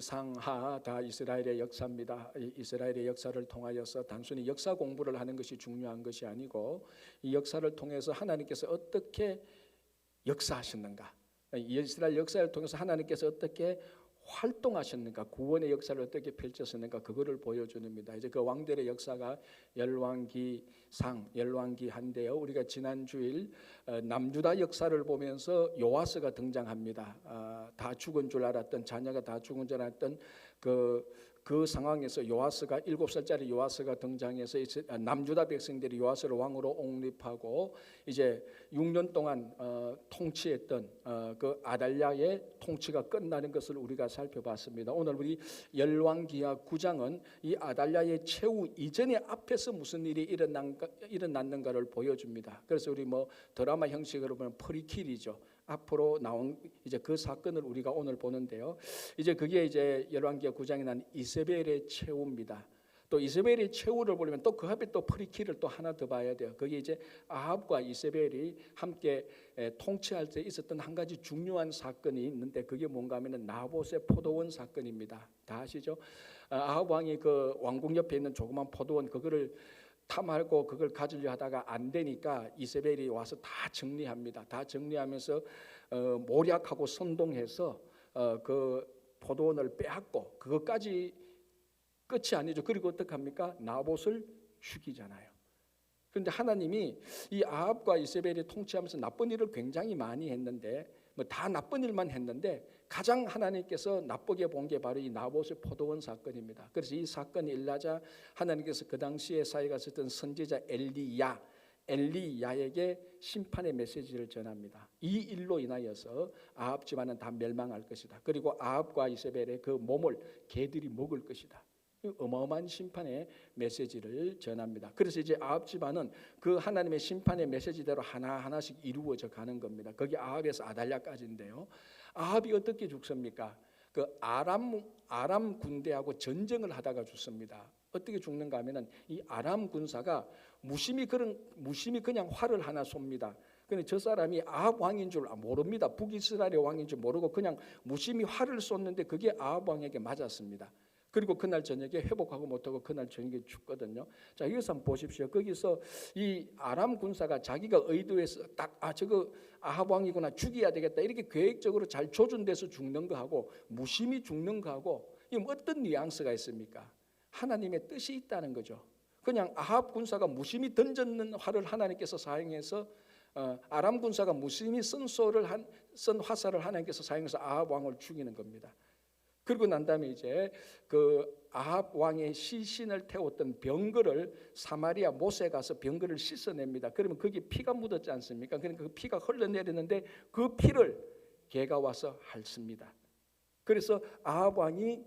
이상하 다 이스라엘의 역사입니다. 이스라엘의 역사를 통하여서 단순히 역사 공부를 하는 것이 중요한 것이 아니고 이 역사를 통해서 하나님께서 어떻게 역사하셨는가, 이스라엘 역사를 통해서 하나님께서 어떻게 활동하셨는가, 구원의 역사를 어떻게 펼쳤었는가, 그거를 보여주는입니다. 이제 그 왕들의 역사가 열왕기상, 열왕기한데요. 우리가 지난 주일 남유다 역사를 보면서 요아스가 등장합니다. 다 죽은 줄 알았던, 자녀가 다 죽은 줄 알았던 그 상황에서 요아스가 7살짜리 요아스가 등장해서 남유다 백성들이 요아스를 왕으로 옹립하고 이제 6년 동안 통치했던 그 아달랴의 통치가 끝나는 것을 우리가 살펴봤습니다. 오늘 우리 열왕기하 9장은 이 아달랴의 최후 이전에 앞에서 무슨 일이 일어났는가를 보여줍니다. 그래서 우리 드라마 형식으로 보면 프리퀄이죠. 앞으로 나온 이제 그 사건을 우리가 오늘 보는데요. 이제 그게 이제 열왕기하 9장에 난 이세벨의 최후입니다. 또 이세벨의 최후를 보려면 또 그 앞에 또 프리퀄을 또 하나 더 봐야 돼요. 그게 이제 아합과 이세벨이 함께 통치할 때 있었던 한 가지 중요한 사건이 있는데 그게 뭔가 하면은 나봇의 포도원 사건입니다. 다 아시죠? 아합 왕이 그 왕궁 옆에 있는 조그만 포도원 그거를 탐하고 그걸 가지려 하다가 안 되니까 이세벨이 와서 다 정리합니다. 다 정리하면서 모략하고 선동해서 그 포도원을 빼앗고 그것까지 끝이 아니죠. 그리고 어떻게 합니까? 나봇을 죽이잖아요. 그런데 하나님이 이 아합과 이세벨이 통치하면서 나쁜 일을 굉장히 많이 했는데 다 나쁜 일만 했는데 가장 하나님께서 나쁘게 본 게 바로 이 나봇의 포도원 사건입니다. 그래서 이 사건이 일어나자 하나님께서 그 당시에 사이가 있었던 선지자 엘리야에게 심판의 메시지를 전합니다. 이 일로 인하여서 아합 집안은 다 멸망할 것이다. 그리고 아합과 이세벨의 그 몸을 개들이 먹을 것이다. 어마어마한 심판의 메시지를 전합니다. 그래서 이제 아합 집안은 그 하나님의 심판의 메시지대로 하나하나씩 이루어져 가는 겁니다. 거기 아합에서 아달랴까지인데요. 아합이 어떻게 죽습니까? 그 아람 군대하고 전쟁을 하다가 죽습니다. 어떻게 죽는가 하면은 이 아람 군사가 무심히 그냥 활을 하나 쏩니다. 근데 저 사람이 아합 왕인 줄 모릅니다. 북이스라엘의 왕인 줄 모르고 그냥 무심히 활을 쏘는데 그게 아합 왕에게 맞았습니다. 그리고 그날 저녁에 회복하고 못하고 그날 저녁에 죽거든요. 자, 이것을 한번 보십시오. 거기서 이 아람 군사가 자기가 의도해서 딱 저거 아합 왕이구나, 죽여야 되겠다, 이렇게 계획적으로 잘 조준돼서 죽는 거하고 무심히 죽는 거하고 이건 어떤 뉘앙스가 있습니까? 하나님의 뜻이 있다는 거죠. 그냥 아합 군사가 무심히 던졌는 활을 하나님께서 사용해서 아람 군사가 무심히 쓴 화살을 하나님께서 사용해서 아합 왕을 죽이는 겁니다. 그리고 난 다음에 이제 그 아합 왕의 시신을 태웠던 병거를 사마리아 못에 가서 병거를 씻어냅니다. 그러면 거기 피가 묻었지 않습니까? 그러니까 그 피가 흘러내리는데 그 피를 개가 와서 핥습니다. 그래서 아합 왕이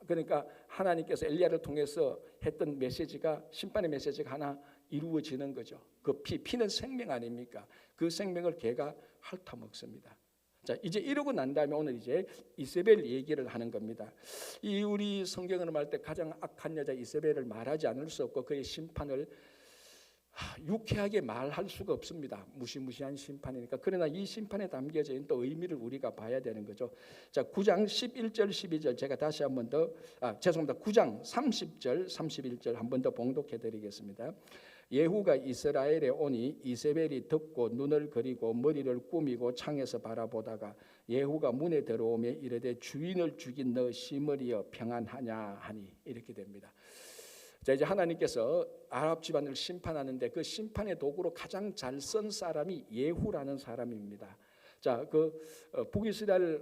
그러니까 하나님께서 엘리야를 통해서 했던 메시지가, 심판의 메시지가 하나 이루어지는 거죠. 그 피는 생명 아닙니까? 그 생명을 개가 핥아 먹습니다. 자, 이제 이러고 난 다음에 오늘 이제 이세벨 얘기를 하는 겁니다. 이 우리 성경을 말할 때 가장 악한 여자 이세벨을 말하지 않을 수 없고 그의 심판을 유쾌하게 말할 수가 없습니다. 무시무시한 심판이니까. 그러나 이 심판에 담겨져 있는 또 의미를 우리가 봐야 되는 거죠. 자, 9장 11절 12절 제가 다시 한 번 더 죄송합니다. 9장 30절 31절 한 번 더 봉독해 드리겠습니다. 예후가 이스라엘에 오니 이세벨이 듣고 눈을 그리고 머리를 꾸미고 창에서 바라보다가 예후가 문에 들어오며 이르되 주인을 죽인 너 시므리여 평안하냐 하니, 이렇게 됩니다. 자, 이제 하나님께서 아합 집안을 심판하는데 그 심판의 도구로 가장 잘 쓴 사람이 예후라는 사람입니다. 자, 그 북이스라엘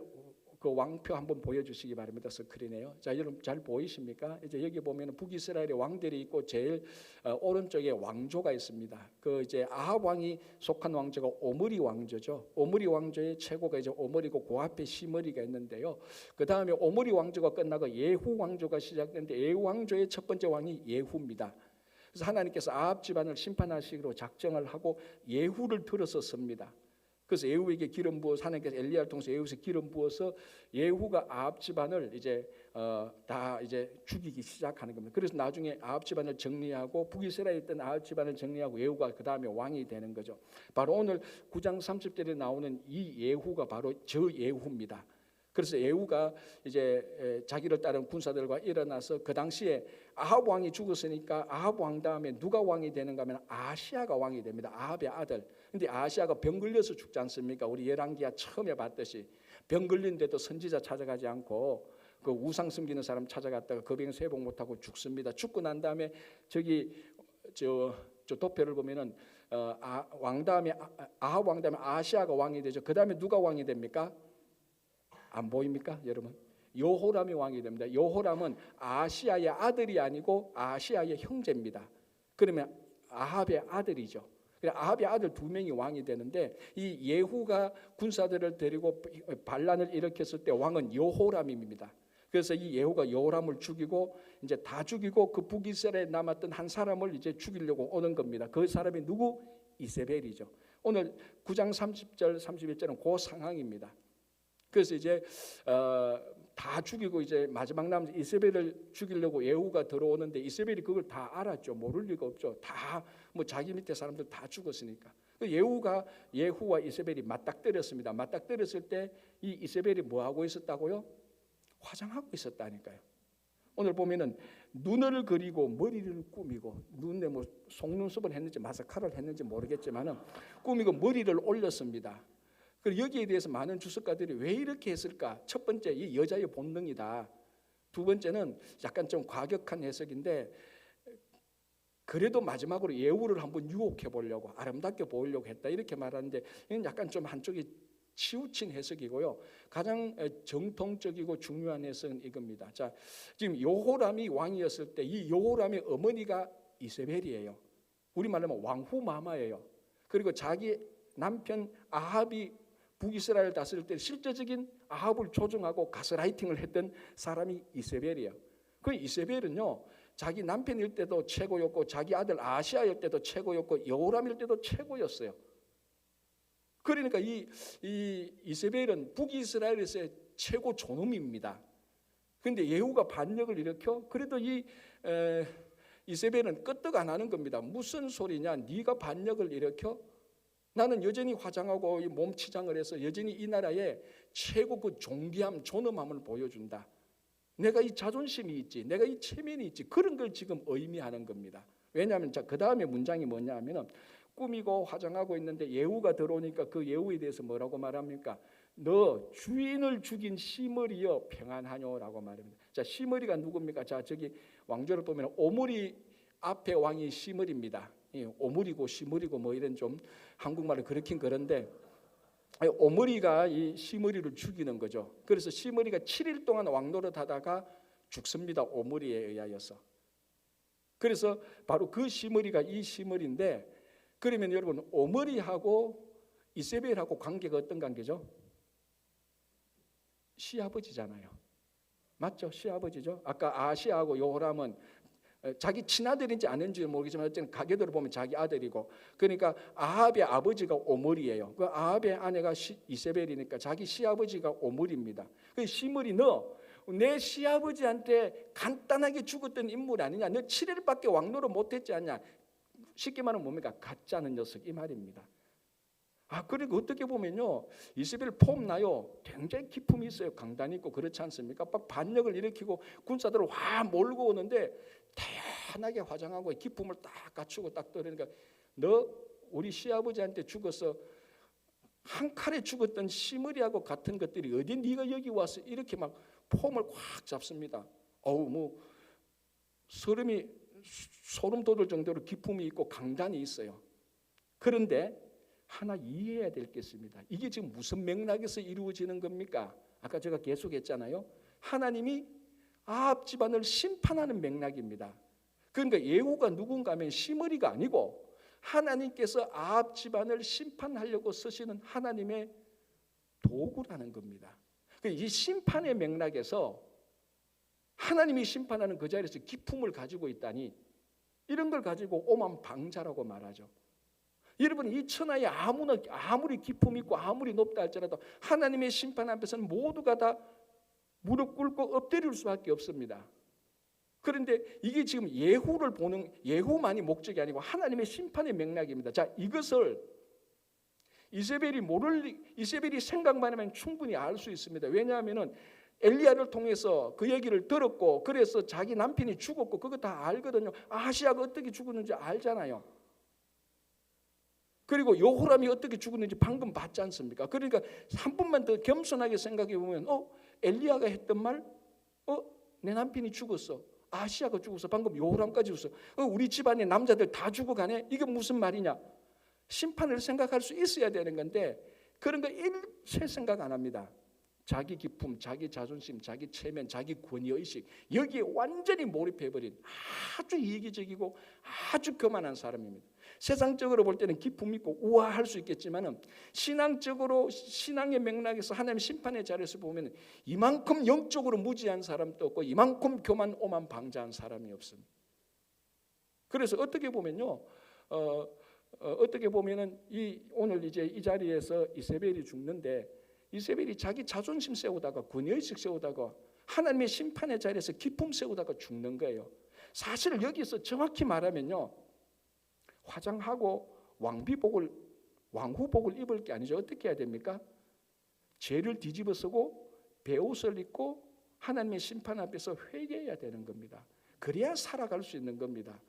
그 왕표 한번 보여주시기 바랍니다. 스크린에요. 자, 여러분 잘 보이십니까? 이제 여기 보면 북이스라엘의 왕들이 있고 제일 오른쪽에 왕조가 있습니다. 그 이제 아합 왕이 속한 왕조가 오므리 왕조죠. 오므리 왕조의 최고가 이제 오므리고 그 앞에 시므리가 있는데요. 그 다음에 오므리 왕조가 끝나고 예후 왕조가 시작되는데 예후 왕조의 첫 번째 왕이 예후입니다. 그래서 하나님께서 아합 집안을 심판하시기로 작정을 하고 예후를 들어서 씁니다. 그래서 예후에게 기름 부어서 하나님께서 엘리야를 통해서 예후에게 기름 부어서 예후가 아합 집안을 이제 다 이제 죽이기 시작하는 겁니다. 그래서 나중에 아합 집안을 정리하고 북이스라엘에 있던 아합 집안을 정리하고 예후가 그 다음에 왕이 되는 거죠. 바로 오늘 9장 30절에 나오는 이 예후가 바로 저 예후입니다. 그래서 예후가 이제 자기를 따른 군사들과 일어나서 그 당시에 아합 왕이 죽었으니까 아합 왕 다음에 누가 왕이 되는가 하면 아시아가 왕이 됩니다. 아합의 아들. 근데 아시아가 병 걸려서 죽지 않습니까? 우리 열왕기하 처음에 봤듯이 병 걸린데도 선지자 찾아가지 않고 그 우상 숨기는 사람 찾아갔다가 그 병 회복 못하고 죽습니다. 죽고 난 다음에 저기 저 도표를 보면은 왕 다음에 아합 왕 다음에 아시아가 왕이 되죠. 그 다음에 누가 왕이 됩니까? 안 보입니까, 여러분? 여호람이 왕이 됩니다. 여호람은 아시아의 아들이 아니고 아시아의 형제입니다. 그러면 아합의 아들이죠. 아합의 아들 두 명이 왕이 되는데 이 예후가 군사들을 데리고 반란을 일으켰을 때 왕은 여호람입니다. 그래서 이 예후가 여호람을 죽이고 이제 다 죽이고 그 북이스라엘에 남았던 한 사람을 이제 죽이려고 오는 겁니다. 그 사람이 누구? 이세벨이죠. 오늘 9장 30절 31절은 그 상황입니다. 그래서 이제 다 죽이고 이제 마지막 남은 이세벨을 죽이려고 예후가 들어오는데 이세벨이 그걸 다 알았죠. 모를 리가 없죠. 다 뭐 자기 밑에 사람들 다 죽었으니까. 예후와 이세벨이 맞닥뜨렸습니다. 맞닥뜨렸을 때 이 이세벨이 뭐 하고 있었다고요? 화장하고 있었다니까요. 오늘 보면은 눈을 그리고 머리를 꾸미고 눈에 뭐 속눈썹을 했는지 마스카라를 했는지 모르겠지만은 꾸미고 머리를 올렸습니다. 그리고 여기에 대해서 많은 주석가들이 왜 이렇게 했을까? 첫 번째, 이 여자의 본능이다. 두 번째는 약간 좀 과격한 해석인데 그래도 마지막으로 예후를 한번 유혹해 보려고 아름답게 보이려고 했다 이렇게 말하는데 이건 약간 좀 한쪽이 치우친 해석이고요. 가장 정통적이고 중요한 해석은 이겁니다. 자, 지금 여호람이 왕이었을 때 이 여호람의 어머니가 이세벨이에요. 우리말로 하면 왕후마마예요. 그리고 자기 남편 아합이 북이스라엘 다스릴 때 실제적인 아합을 조종하고 가스라이팅을 했던 사람이 이세벨이에요. 그 이세벨은요, 자기 남편일 때도 최고였고 자기 아들 아시아일 때도 최고였고 여호람일 때도 최고였어요. 그러니까 이 이세벨은 북이스라엘에서의 최고 존엄입니다. 그런데 예후가 반역을 일으켜 그래도 이세벨은 끄떡 안 하는 겁니다. 무슨 소리냐? 네가 반역을 일으켜? 나는 여전히 화장하고 몸 치장을 해서 여전히 이 나라의 최고 그 존귀함, 존엄함을 보여준다. 내가 이 자존심이 있지, 내가 이 체면이 있지, 그런 걸 지금 의미하는 겁니다. 왜냐하면 그 다음에 문장이 뭐냐 하면은 꾸미고 화장하고 있는데 예후가 들어오니까 그 예후에 대해서 뭐라고 말합니까? 너 주인을 죽인 시므리여 평안하뇨라고 말합니다. 자, 시므리가 누굽니까? 자, 저기 왕조를 보면 오므리 앞에 왕이 시므리입니다. 오므리고 시므리고 뭐 이런 좀 한국말을 그렇긴 그런데 오므리가 이 시므리를 죽이는 거죠. 그래서 시므리가 7일 동안 왕노릇 하다가 죽습니다. 오므리에 의하여서. 그래서 바로 그 시므리가 이 시므리인데 그러면 여러분 오므리하고 이세벨하고 관계가 어떤 관계죠? 시아버지잖아요. 맞죠? 시아버지죠. 아까 아시아하고 여호람은 자기 친아들인지 아닌지 모르겠지만 어쨌든 가계도를 보면 자기 아들이고 그러니까 아합의 아버지가 오므리예요. 그 아합의 아내가 이세벨이니까 자기 시아버지가 오므리입니다. 그 시므리 너 내 시아버지한테 간단하게 죽었던 인물 아니냐? 너 7일밖에 왕노릇 못했지 않냐? 쉽게 말하면 뭡니까? 가짜는 녀석 이 말입니다. 그리고 어떻게 보면요, 이세벨 폼나요. 굉장히 기품이 있어요. 강단이 있고 그렇지 않습니까? 막 반역을 일으키고 군사들을 와 몰고 오는데 태연하게 화장하고 기품을 딱 갖추고 딱 떠르니까 너 우리 시아버지한테 죽어서 한 칼에 죽었던 시므리하고 같은 것들이 어디 네가 여기 와서 이렇게 막 폼을 확 잡습니다. 뭐 소름 돋을 정도로 기품이 있고 강단이 있어요. 그런데 하나 이해해야 될 게 있습니다. 이게 지금 무슨 맥락에서 이루어지는 겁니까? 아까 제가 계속했잖아요. 하나님이 아합 집안을 심판하는 맥락입니다. 그러니까 예후가 누군가 하면 시므리가 아니고 하나님께서 아합 집안을 심판하려고 쓰시는 하나님의 도구라는 겁니다. 이 심판의 맥락에서 하나님이 심판하는 그 자리에서 기품을 가지고 있다니 이런 걸 가지고 오만 방자라고 말하죠. 여러분 이 천하에 아무리 기품이 있고 아무리 높다 할지라도 하나님의 심판 앞에서는 모두가 다 무릎 꿇고 엎드릴 수밖에 없습니다. 그런데 이게 지금 예후를 보는 예후만이 목적이 아니고 하나님의 심판의 맥락입니다. 자, 이것을 이세벨이 생각만 하면 충분히 알 수 있습니다. 왜냐하면은 엘리야를 통해서 그 얘기를 들었고, 그래서 자기 남편이 죽었고 그거 다 알거든요. 아하시아가 어떻게 죽었는지 알잖아요. 그리고 여호람이 어떻게 죽었는지 방금 봤지 않습니까? 그러니까 한 번만 더 겸손하게 생각해 보면 엘리야가 했던 말, 내 남편이 죽었어, 아하시아가 죽었어, 방금 여호람까지 죽었어, 우리 집안의 남자들 다 죽어가네. 이게 무슨 말이냐? 심판을 생각할 수 있어야 되는 건데 그런 거 일체 생각 안 합니다. 자기 기쁨, 자기 자존심, 자기 체면, 자기 권위의식, 여기에 완전히 몰입해버린 아주 이기적이고 아주 교만한 사람입니다. 세상적으로 볼 때는 기쁨 있고 우아할 수 있겠지만 신앙적으로, 신앙의 맥락에서 하나님의 심판의 자리에서 보면 이만큼 영적으로 무지한 사람도 없고 이만큼 교만 오만 방자한 사람이 없습니다. 그래서 어떻게 보면요, 어떻게 보면은 오늘 이제 이 자리에서 이세벨이 죽는데, 이세벨이 자기 자존심 세우다가 권위의식 세우다가 하나님의 심판의 자리에서 기쁨 세우다가 죽는 거예요. 사실 여기서 정확히 말하면요, 화장하고 왕후복을 입을 게 아니죠. 어떻게 해야 됩니까? 죄를 뒤집어 쓰고 베옷을 입고 하나님의 심판 앞에서 회개해야 되는 겁니다. 그래야 살아갈 수 있는 겁니다.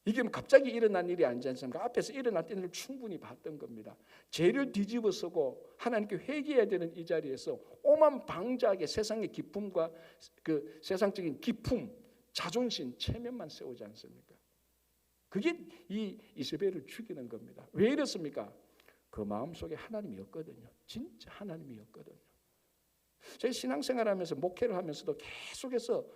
이게 갑자기 일어난 일이 아니지 않습니까? 앞에서 일어났던 일을 충분히 봤던 겁니다. 죄를 뒤집어 쓰고 하나님께 회개해야 되는 이 자리에서 오만 방자하게 세상의 기쁨과 그 세상적인 기품, 자존심, 체면만 세우지 않습니까? 그게 이 이세벨을 죽이는 겁니다. 왜 이렇습니까? 그 마음속에 하나님이었거든요. 진짜 하나님이었거든요. 제 신앙생활하면서 목회를 하면서도 계속해서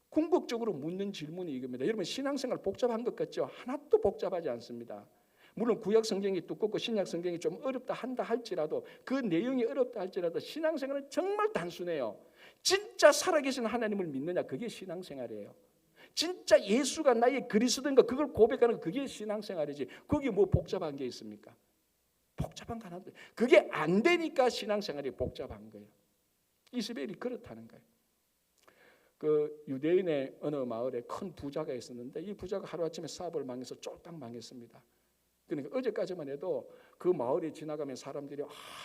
궁극적으로 묻는 질문이 이겁니다. 여러분, 신앙생활 복잡한 것 같죠? 하나도 복잡하지 않습니다. 물론 구약 성경이 두껍고 신약 성경이 좀 어렵다 한다 할지라도, 그 내용이 어렵다 할지라도 신앙생활은 정말 단순해요. 진짜 살아계신 하나님을 믿느냐, 그게 신앙생활이에요. 진짜 예수가 나의 그리스도인가 그걸 고백하는 거, 그게 신앙생활이지. 거기 뭐 복잡한 게 있습니까? 복잡한 거 하나도. 그게 안 되니까 신앙생활이 복잡한 거예요. 이세벨이 그렇다는 거예요. 그 유대인의 어느 마을에 큰 부자가 있었는데 이 부자가 하루아침에 사업을 망해서 쫄딱 망했습니다. 그러니까 어제까지만 해도 그 마을에 지나가면 사람들이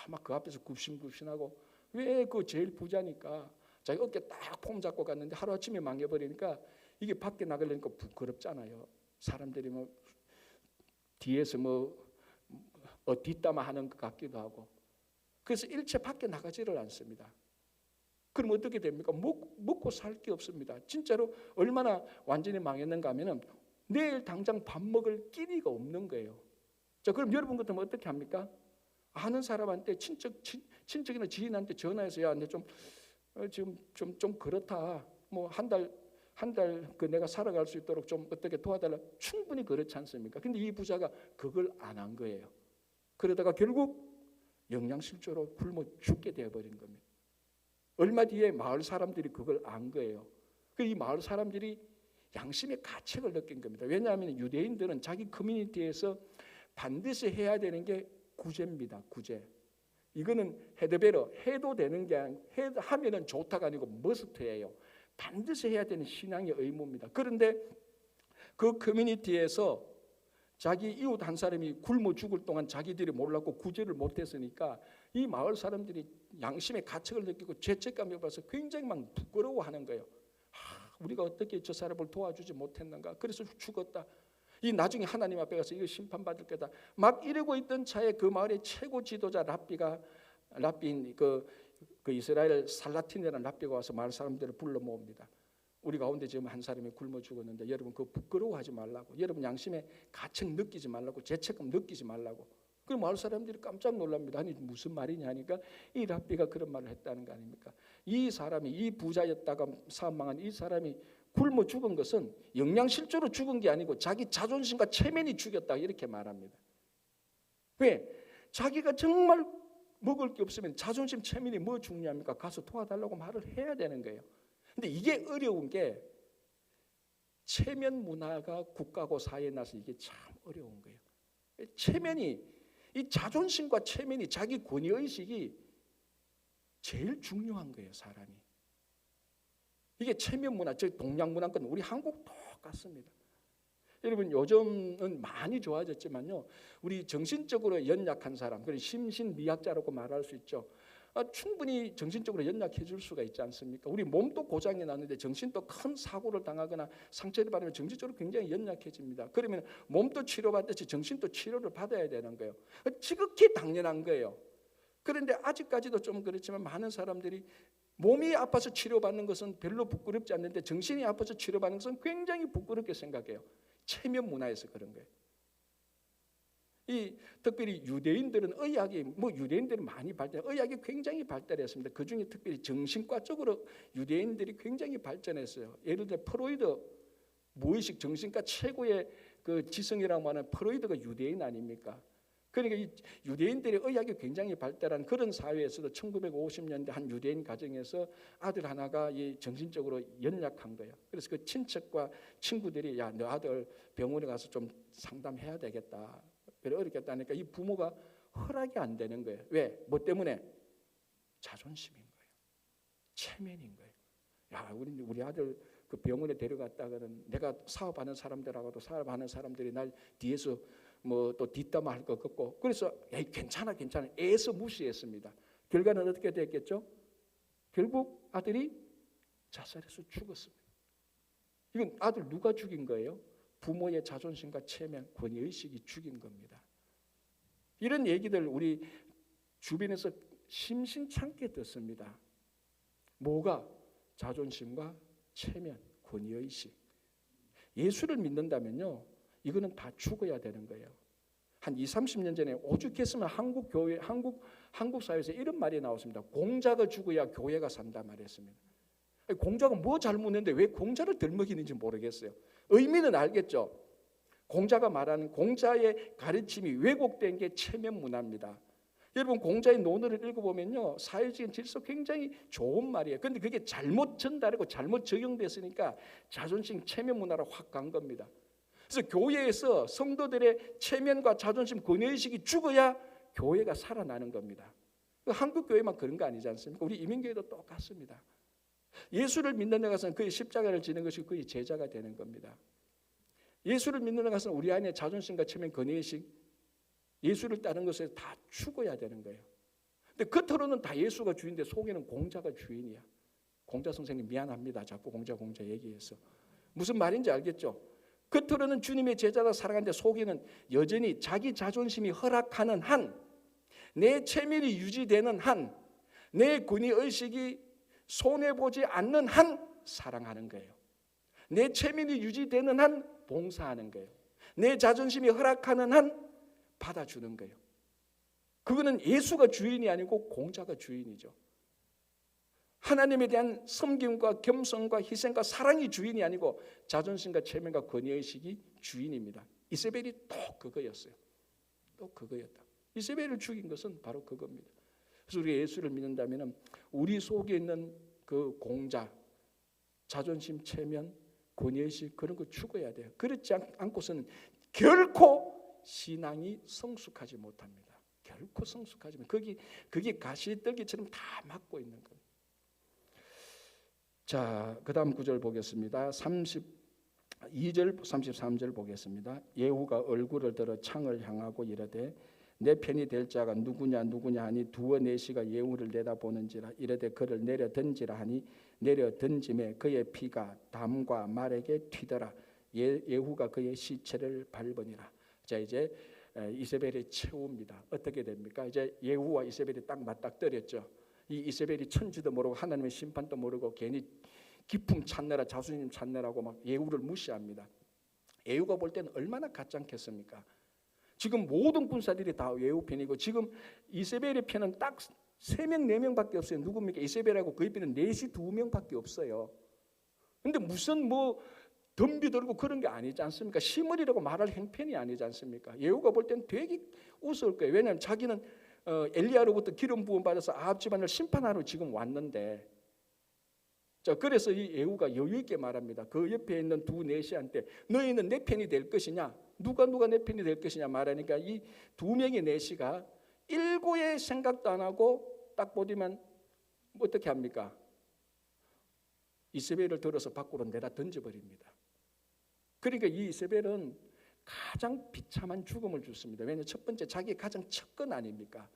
막 그 앞에서 굽신굽신하고, 왜 그 제일 부자니까 자기 어깨 딱 폼 잡고 갔는데 하루아침에 망해버리니까 이게 밖에 나가려니까 부끄럽잖아요. 사람들이 뭐 뒤에서 뒷담화 하는 것 같기도 하고. 그래서 일체 밖에 나가지를 않습니다. 그럼 어떻게 됩니까? 먹고 살 게 없습니다. 진짜로 얼마나 완전히 망했는가 하면은 내일 당장 밥 먹을 끼니가 없는 거예요. 자, 그럼 여러분 같으면 어떻게 합니까? 아는 사람한테 친척이나 지인한테 전화해서, 야, 근데 지금 좀 그렇다. 뭐 한 달 그 내가 살아갈 수 있도록 좀 어떻게 도와달라. 충분히 그렇지 않습니까? 근데 이 부자가 그걸 안 한 거예요. 그러다가 결국 영양실조로 굶어 죽게 되어버린 겁니다. 얼마 뒤에 마을 사람들이 그걸 안 거예요. 이 마을 사람들이 양심의 가책을 느낀 겁니다. 왜냐하면 유대인들은 자기 커뮤니티에서 반드시 해야 되는 게 구제입니다. 구제. 이거는 헤드베러, 해도 되는 게 아니고 하면은 좋다가 아니고 머스트예요. 반드시 해야 되는 신앙의 의무입니다. 그런데 그 커뮤니티에서 자기 이웃 한 사람이 굶어 죽을 동안 자기들이 몰랐고 구제를 못했으니까 이 마을 사람들이 양심의 가책을 느끼고 죄책감을 받아서 굉장히 막 부끄러워하는 거예요. 우리가 어떻게 저 사람을 도와주지 못했는가? 그래서 죽었다. 이 나중에 하나님 앞에 가서 이거 심판받을 거다. 막 이러고 있던 차에 그 마을의 최고 지도자 랍비인 그 이스라엘 살라틴이라는 랍비가 와서 마을 사람들을 불러 모읍니다. 우리 가운데 지금 한 사람이 굶어 죽었는데 여러분 그거 부끄러워하지 말라고, 여러분 양심의 가책 느끼지 말라고, 죄책감 느끼지 말라고. 그 마을 사람들이 깜짝 놀랍니다. 아니 무슨 말이냐 하니까 이 랍비가 그런 말을 했다는 거 아닙니까? 이 사람이, 이 부자였다가 사업 망한 이 사람이 굶어 죽은 것은 영양실조로 죽은 게 아니고 자기 자존심과 체면이 죽였다, 이렇게 말합니다. 왜? 자기가 정말 먹을 게 없으면 자존심, 체면이 뭐 중요합니까? 가서 도와달라고 말을 해야 되는 거예요. 근데 이게 어려운 게 체면 문화가 국가고 사회에 나서 이게 참 어려운 거예요. 체면이, 이 자존심과 체면이, 자기 권위의식이 제일 중요한 거예요, 사람이. 이게 체면 문화, 저 동양 문화권 우리 한국 똑같습니다. 여러분 요즘은 많이 좋아졌지만요, 우리 정신적으로 연약한 사람, 그리고 심신미약자라고 말할 수 있죠. 충분히 정신적으로 연약해 줄 수가 있지 않습니까? 우리 몸도 고장이 나는데 정신도 큰 사고를 당하거나 상처를 받으면 정신적으로 굉장히 연약해집니다. 그러면 몸도 치료받듯이 정신도 치료를 받아야 되는 거예요. 지극히 당연한 거예요. 그런데 아직까지도 좀 그렇지만 많은 사람들이 몸이 아파서 치료받는 것은 별로 부끄럽지 않는데 정신이 아파서 치료받는 것은 굉장히 부끄럽게 생각해요. 체면 문화에서 그런 거예요. 특별히 유대인들은 유대인들은 많이 의학이 굉장히 발달했습니다. 그 중에 특별히 정신과 쪽으로 유대인들이 굉장히 발전했어요. 예를 들어 프로이드, 무의식 정신과 최고의 그 지성이라고 하는 프로이드가 유대인 아닙니까? 그러니까 이 유대인들의 의학이 굉장히 발달한 그런 사회에서도 1950년대 한 유대인 가정에서 아들 하나가 정신적으로 연약한 거예요. 그래서 그 친척과 친구들이 야, 너 아들 병원에 가서 좀 상담해야 되겠다. 그래 어렵겠다니까 이 부모가 허락이 안 되는 거예요. 왜? 뭐 때문에? 자존심인 거예요. 체면인 거예요. 야, 우리 아들 그 병원에 데려갔다가는 내가 사업하는 사람들하고도 사업하는 사람들이 날 뒤에서 뭐 또 뒷담화할 것 같고, 그래서 괜찮아 애써 무시했습니다. 결과는 어떻게 됐겠죠? 결국 아들이 자살해서 죽었습니다. 이건 아들 누가 죽인 거예요? 부모의 자존심과 체면, 권위의식이 죽인 겁니다. 이런 얘기들 우리 주변에서 심심찮게 듣습니다. 뭐가? 자존심과 체면, 권위의식. 예수를 믿는다면요, 이거는 다 죽어야 되는 거예요. 한 20, 30년 전에 오죽했으면 한국 교회, 한국 사회에서 이런 말이 나왔습니다. 공자가 죽어야 교회가 산다 말했습니다. 공자가 뭐 잘못했는데 왜 공자를 덜먹이는지 모르겠어요. 의미는 알겠죠. 공자가 말하는 공자의 가르침이 왜곡된 게 체면 문화입니다. 여러분 공자의 논어를 읽어보면요, 사회적인 질서 굉장히 좋은 말이에요. 그런데 그게 잘못 전달하고 잘못 적용됐으니까 자존심, 체면 문화로 확 간 겁니다. 그래서 교회에서 성도들의 체면과 자존심, 권위의식이 죽어야 교회가 살아나는 겁니다. 한국 교회만 그런 거 아니지 않습니까? 우리 이민교회도 똑같습니다. 예수를 믿는 데 가서는 그의 십자가를 지는 것이 그의 제자가 되는 겁니다. 예수를 믿는 데 가서는 우리 안에 자존심과 체면, 권위의식, 예수를 따르는 것에 다 죽어야 되는 거예요. 근데 겉으로는 다 예수가 주인인데 속에는 공자가 주인이야. 공자 선생님 미안합니다. 자꾸 공자 얘기해서. 무슨 말인지 알겠죠? 겉으로는 주님의 제자라 살아가는데 속에는 여전히 자기 자존심이 허락하는 한, 내 체면이 유지되는 한, 내 권위의식이 손해보지 않는 한 사랑하는 거예요. 내 체면이 유지되는 한 봉사하는 거예요. 내 자존심이 허락하는 한 받아주는 거예요. 그거는 예수가 주인이 아니고 공자가 주인이죠. 하나님에 대한 섬김과 겸손과 희생과 사랑이 주인이 아니고 자존심과 체면과 권위의식이 주인입니다. 이세벨이 또 그거였어요. 또 그거였다. 이세벨을 죽인 것은 바로 그겁니다. 그래서 우리가 예수를 믿는다면 우리 속에 있는 그 공자, 자존심, 체면, 권위의식 그런 거 죽어야 돼요. 그렇지 않고서는 결코 신앙이 성숙하지 못합니다. 결코 성숙하지 못합니다. 그게 가시떨기처럼 다 막고 있는 겁니다. 자, 그 다음 구절 보겠습니다. 32절, 33절 보겠습니다. 예후가 얼굴을 들어 창을 향하고 이르되 내 편이 될 자가 누구냐 하니 두어 내시가 예후를 내다보는지라. 이르되 그를 내려 던지라 하니 내려 던짐에 그의 피가 담과 말에게 튀더라. 예후가 그의 시체를 밟으니라. 자, 이제 이세벨의 최후입니다. 어떻게 됩니까? 이제 예후와 이세벨이 딱 맞닥뜨렸죠. 이 이세벨이 천지도 모르고 하나님의 심판도 모르고 괜히 기품 찾느라 자수님 찾느라고 막 예후를 무시합니다. 예후가 볼 때는 얼마나 가짜겠습니까? 지금 모든 군사들이 다 예후 편이고 지금 이세벨의 편은 딱 3명 4명밖에 없어요. 누굽니까? 이세벨하고 그의 편은 넷이 2명밖에 없어요. 근데 무슨 뭐 덤비들고 그런 게 아니지 않습니까? 시물이라고 말할 형편이 아니지 않습니까? 예후가 볼 때는 되게 우스울 거예요. 왜냐하면 자기는 엘리야로부터 기름 부음 받아서 아합 집안을 심판하러 지금 왔는데, 자, 그래서 이 예후가 여유 있게 말합니다. 그 옆에 있는 두 내시한테 너희는 내 편이 될 것이냐? 누가 내 편이 될 것이냐 말하니까 이 2명의 내시가 일고의 생각도 안 하고 딱 보지만 어떻게 합니까? 이세벨을 들어서 밖으로 내다 던져버립니다. 그러니까 이 이세벨은 가장 비참한 죽음을 줬습니다. 왜냐하면 첫 번째 자기 가장 첫건 아닙니까?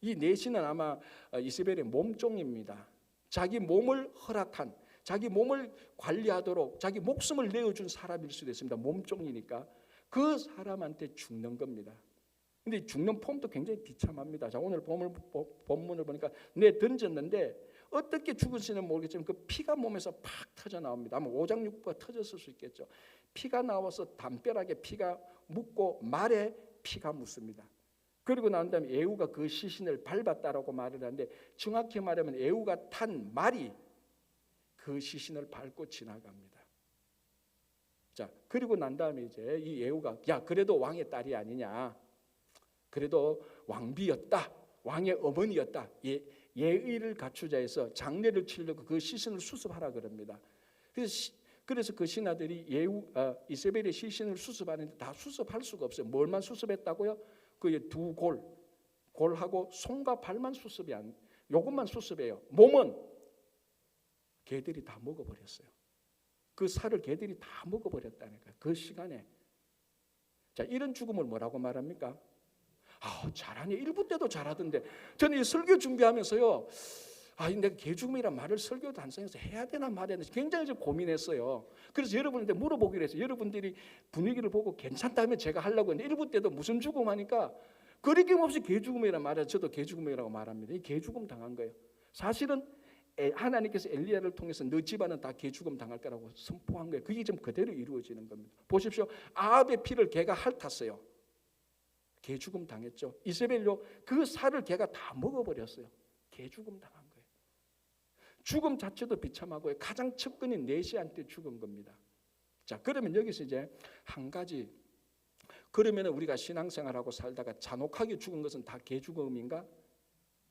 이 내시는 아마 이세벨의 몸종입니다. 자기 몸을 허락한, 자기 몸을 관리하도록 자기 목숨을 내어준 사람일 수도 있습니다. 몸종이니까 그 사람한테 죽는 겁니다. 근데 죽는 폼도 굉장히 비참합니다. 자, 오늘 본문을 보니까 던졌는데 어떻게 죽은지는 모르겠지만 그 피가 몸에서 팍 터져 나옵니다. 아마 오장육부가 터졌을 수 있겠죠. 피가 나와서 담벼락에 피가 묻고 말에 피가 묻습니다. 그리고 난 다음에 에후가 그 시신을 밟았다라고 말을 하는데 정확히 말하면 에후가 탄 말이 그 시신을 밟고 지나갑니다. 자, 그리고 난 다음에 이제 이 에후가 야 그래도 왕의 딸이 아니냐, 그래도 왕비였다, 왕의 어머니였다, 예의를 갖추자 해서 장례를 치려고 그 시신을 수습하라 그럽니다. 그래서 그 신하들이 이세벨의 시신을 수습하는데 다 수습할 수가 없어요. 뭘만 수습했다고요? 그 두 골하고 손과 발만 수습이 안, 요것만 수습해요. 몸은 개들이 다 먹어버렸어요. 그 살을 개들이 다 먹어버렸다니까요. 그 시간에. 자, 이런 죽음을 뭐라고 말합니까? 잘하네. 일부 때도 잘하던데. 저는 이 설교 준비하면서요, 내가 개죽음이란 말을 설교 단상에서 해야 되나 말해야 되나 굉장히 좀 고민했어요. 그래서 여러분한테 물어보기로 했어요. 여러분들이 분위기를 보고 괜찮다면 제가 하려고 했는데 일부 때도 무슨 죽음 하니까 거리낌없이 개죽음이란 말을 저도 개죽음이라고 말합니다. 이 개죽음 당한 거예요. 사실은 하나님께서 엘리야를 통해서 너 집안은 다 개죽음 당할 거라고 선포한 거예요. 그게 좀 그대로 이루어지는 겁니다. 보십시오. 아합의 피를 개가 핥았어요. 개죽음 당했죠. 이세벨요, 그 살을 개가 다 먹어버렸어요. 개죽음 당한 거예요. 죽음 자체도 비참하고요. 가장 측근인 내시한테 죽은 겁니다. 자, 그러면 여기서 이제 한 가지, 그러면 우리가 신앙생활하고 살다가 잔혹하게 죽은 것은 다 개죽음인가?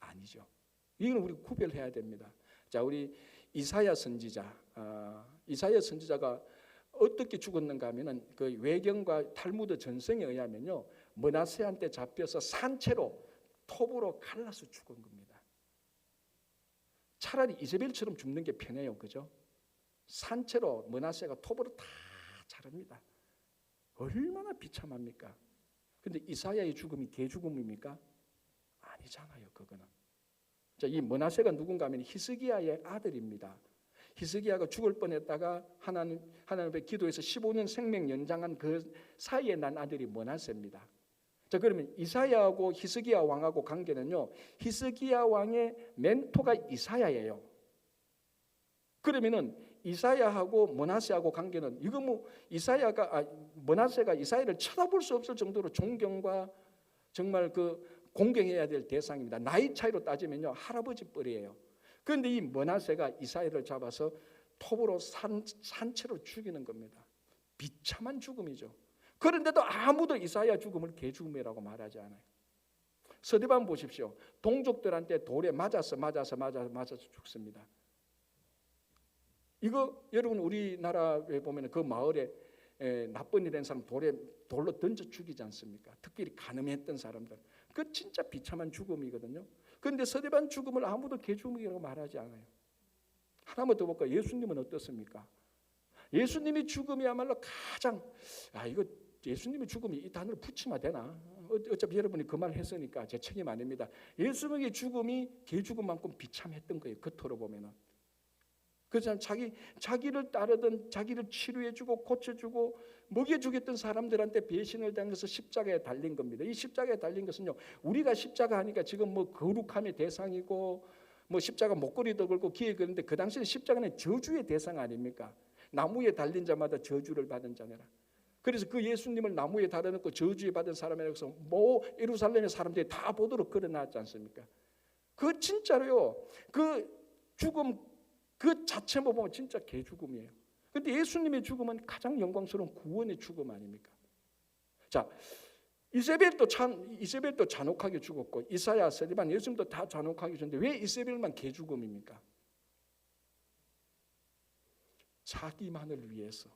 아니죠. 이건 우리 구별해야 됩니다. 자, 우리 이사야 선지자가 어떻게 죽었는가 하면은 그 외경과 탈무드 전성에 의하면요, 므낫세한테 잡혀서 산채로 톱으로 갈라서 죽은 겁니다. 차라리 이세벨처럼 죽는 게 편해요, 그죠? 산채로 므낫세가 톱으로 다 자릅니다. 얼마나 비참합니까? 근데 이사야의 죽음이 개죽음입니까? 아니잖아요, 그거는. 자, 이 므낫세가 누군가 하면 히스기야의 아들입니다. 히스기야가 죽을 뻔했다가 하나님 앞에 기도해서 15년 생명 연장한 그 사이에 난 아들이 므낫세입니다. 자, 그러면 이사야하고 히스기야 왕하고 관계는요, 히스기야 왕의 멘토가 이사야예요. 그러면은 이사야하고 므낫세하고 관계는 이거 뭐 므낫세가 이사야를 쳐다볼 수 없을 정도로 존경과 정말 그 공경해야 될 대상입니다. 나이 차이로 따지면요, 할아버지 뻘이에요. 그런데 이 므낫세가 이사야를 잡아서 톱으로 산채로 죽이는 겁니다. 비참한 죽음이죠. 그런데도 아무도 이사야 죽음을 개죽음이라고 말하지 않아요. 서대반 보십시오. 동족들한테 돌에 맞아서 죽습니다. 이거 여러분 우리나라에 보면 그 마을에 나쁜 일 한 사람 돌로 던져 죽이지 않습니까? 특별히 간음했던 사람들. 그 진짜 비참한 죽음이거든요. 그런데 서대반 죽음을 아무도 개죽음이라고 말하지 않아요. 하나만 더 볼까요? 예수님은 어떻습니까? 예수님이 죽음이야말로 가장 이거 예수님의 죽음이 이 단어를 붙이면 되나? 어차피 여러분이 그 말 했으니까 제 책임 아닙니다. 예수님의 죽음이 개죽음만큼 비참했던 거예요. 겉으로 보면은. 그래서 자기를 따르던, 자기를 치료해주고 고쳐주고 먹여주겠던 사람들한테 배신을 당해서 십자가에 달린 겁니다. 이 십자가에 달린 것은요, 우리가 십자가 하니까 지금 뭐 거룩함의 대상이고 뭐 십자가 목걸이도 걸고 귀에 걸는데 그 당시에 십자가는 저주의 대상 아닙니까? 나무에 달린 자마다 저주를 받은 자녀라. 그래서 그 예수님을 나무에 달아놓고 저주에 받은 사람이라서 뭐 예루살렘의 사람들이 다 보도록 걸어놨지 않습니까? 그 진짜로요, 그 죽음 그 자체만 보면 진짜 개죽음이에요. 그런데 예수님의 죽음은 가장 영광스러운 구원의 죽음 아닙니까? 자, 이세벨도 잔혹하게 죽었고 이사야, 서리반, 예수님도 다 잔혹하게 죽었는데 왜 이세벨만 개죽음입니까? 자기만을 위해서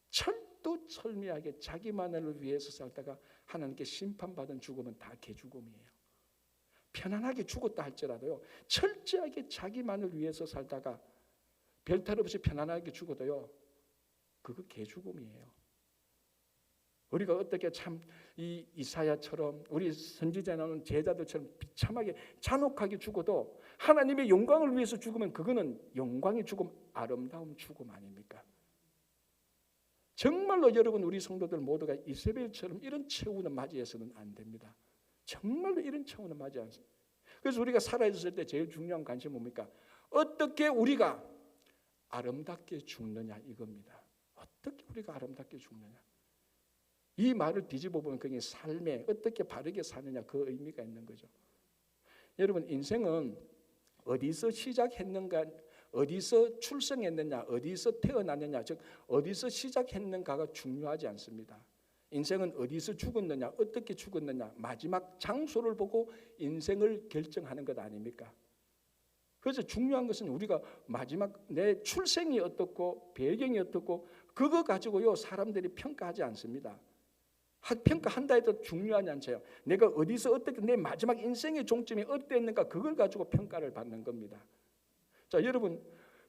철두철미하게 자기만을 위해서 살다가 하나님께 심판받은 죽음은 다 개죽음이에요. 편안하게 죽었다 할지라도요, 철저하게 자기만을 위해서 살다가 별탈 없이 편안하게 죽어도요, 그거 개죽음이에요. 우리가 어떻게 참 이 이사야처럼 우리 선지자에 나오는 제자들처럼 비참하게 잔혹하게 죽어도 하나님의 영광을 위해서 죽으면 그거는 영광의 죽음, 아름다운 죽음 아닙니까? 정말로 여러분, 우리 성도들 모두가 이세벨처럼 이런 최후는 맞이해서는 안 됩니다. 정말로 이런 최후는 맞이 않습니다. 그래서 우리가 살아있을 때 제일 중요한 관심은 뭡니까? 어떻게 우리가 아름답게 죽느냐, 이겁니다. 어떻게 우리가 아름답게 죽느냐. 이 말을 뒤집어 보면 그게 삶에 어떻게 바르게 사느냐, 그 의미가 있는 거죠. 여러분, 인생은 어디서 시작했는가, 어디서 출생했느냐, 어디서 태어났느냐, 즉 어디서 시작했는가가 중요하지 않습니다. 인생은 어디서 죽었느냐, 어떻게 죽었느냐, 마지막 장소를 보고 인생을 결정하는 것 아닙니까? 그래서 중요한 것은 우리가 마지막 내 출생이 어떻고 배경이 어떻고 그거 가지고요 사람들이 평가하지 않습니다. 평가한다 해도 중요하지 않죠. 내가 어디서 어떻게 내 마지막 인생의 종점이 어땠는가, 그걸 가지고 평가를 받는 겁니다. 자, 여러분,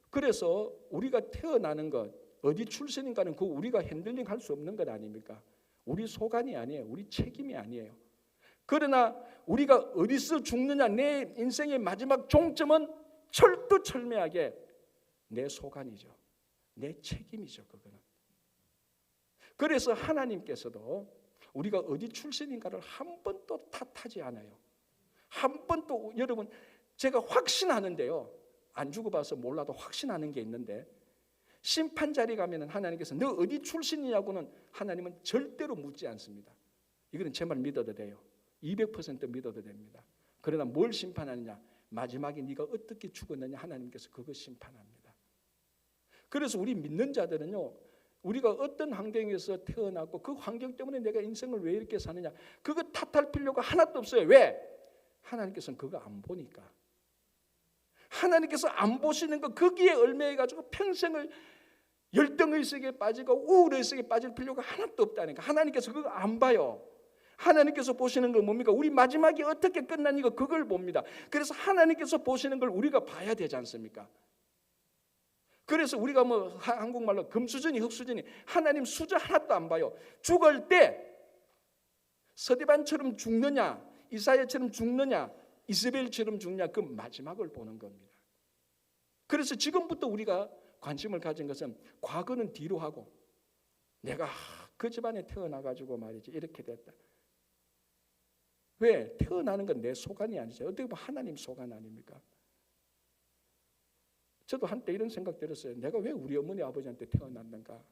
그래서 우리가 태어나는 것, 어디 출생인가는 그 우리가 핸들링 할 수 없는 것 아닙니까? 우리 소관이 아니에요. 우리 책임이 아니에요. 그러나 우리가 어디서 죽느냐, 내 인생의 마지막 종점은 철두철미하게 내 소관이죠. 내 책임이죠. 그거는. 그래서 하나님께서도 우리가 어디 출신인가를 한 번도 탓하지 않아요. 한 번도. 여러분, 제가 확신하는데요, 안 죽어봐서 몰라도 확신하는 게 있는데, 심판 자리 가면은 하나님께서 너 어디 출신이냐고는 하나님은 절대로 묻지 않습니다. 이거는 제 말 믿어도 돼요. 200% 믿어도 됩니다. 그러나 뭘 심판하느냐, 마지막에 네가 어떻게 죽었느냐, 하나님께서 그거 심판합니다. 그래서 우리 믿는 자들은요, 우리가 어떤 환경에서 태어났고 그 환경 때문에 내가 인생을 왜 이렇게 사느냐, 그거 탓할 필요가 하나도 없어요. 왜? 하나님께서는 그거 안 보니까. 하나님께서 안 보시는 거, 거기에 얽매여가지고 평생을 열등의식에 빠지고 우울의식에 빠질 필요가 하나도 없다니까. 하나님께서 그거 안 봐요. 하나님께서 보시는 건 뭡니까? 우리 마지막이 어떻게 끝나니까 그걸 봅니다. 그래서 하나님께서 보시는 걸 우리가 봐야 되지 않습니까? 그래서 우리가 뭐 한국말로 금수저니 흙수저니 하나님 수저 하나도 안 봐요. 죽을 때 서대반처럼 죽느냐, 이사야처럼 죽느냐, 이스벨처럼 죽느냐, 그 마지막을 보는 겁니다. 그래서 지금부터 우리가 관심을 가진 것은 과거는 뒤로 하고, 내가 그 집안에 태어나가지고 말이지 이렇게 됐다. 왜? 태어나는 건 내 소관이 아니죠. 어떻게 보면 하나님 소관 아닙니까? 저도 한때 이런 생각 들었어요. 내가 왜 우리 어머니 아버지한테 태어났는가?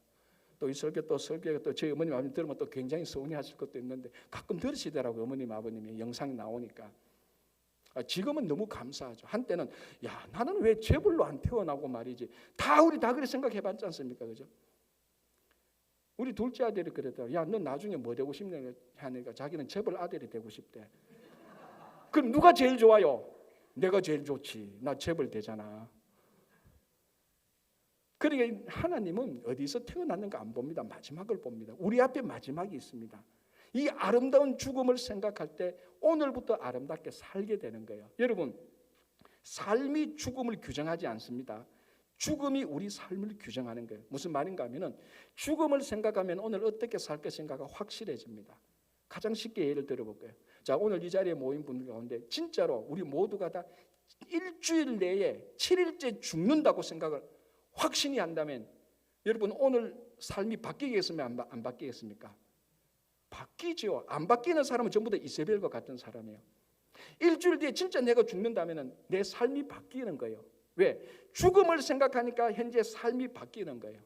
또 이 설교가 또 저희 어머님 아버님 들으면 또 굉장히 서운해하실 것도 있는데 가끔 들으시더라고요. 어머님 아버님이 영상이 나오니까. 지금은 너무 감사하죠. 한때는 야, 나는 왜 재벌로 안 태어나고 말이지. 우리 다 그렇게 생각해봤지 않습니까? 그죠? 우리 둘째 아들이 그랬더라. 야, 너 나중에 뭐 되고 싶냐 하니까 자기는 재벌 아들이 되고 싶대. 그럼 누가 제일 좋아요? 내가 제일 좋지. 나 재벌 되잖아. 그러니까 하나님은 어디서 태어났는가 안 봅니다. 마지막을 봅니다. 우리 앞에 마지막이 있습니다. 이 아름다운 죽음을 생각할 때 오늘부터 아름답게 살게 되는 거예요. 여러분, 삶이 죽음을 규정하지 않습니다. 죽음이 우리 삶을 규정하는 거예요. 무슨 말인가 하면은 죽음을 생각하면 오늘 어떻게 살 것인가가 확실해집니다. 가장 쉽게 예를 들어볼게요. 자, 오늘 이 자리에 모인 분들 가운데 진짜로 우리 모두가 다 일주일 내에 7일째 죽는다고 생각을 확신이 한다면 여러분 오늘 삶이 바뀌겠으면 안 바뀌겠습니까? 바뀌죠. 안 바뀌는 사람은 전부 다 이세벨과 같은 사람이에요. 일주일 뒤에 진짜 내가 죽는다면 내 삶이 바뀌는 거예요. 왜? 죽음을 생각하니까 현재 삶이 바뀌는 거예요.